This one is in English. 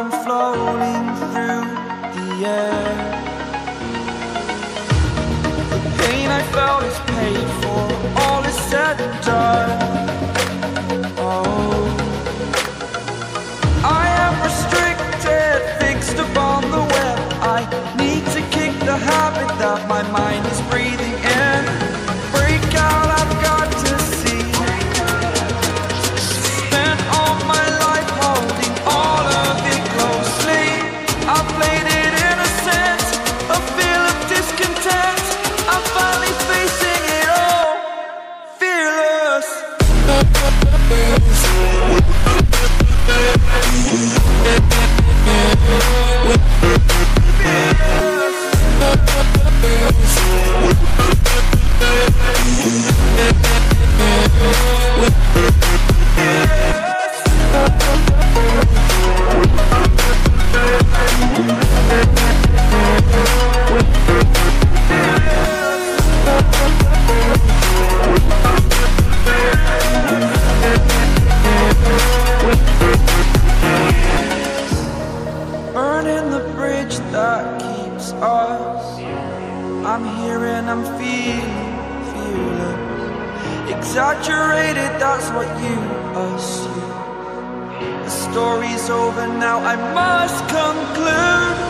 I'm floating through the air. The pain I felt is paid for, all is said and done. Oh, I am restricted, fixed upon the web. I need to kick the habit that my mind is breathing in. Break out, I've got to see. Spent all my life holding all of it closely. I played it innocent, a feel of discontent. I'm finally facing it all, fearless. Burning the bridge that keeps us. I'm here and I'm feeling fearless. Exaggerated, that's what you assume. The story's over now, I must conclude.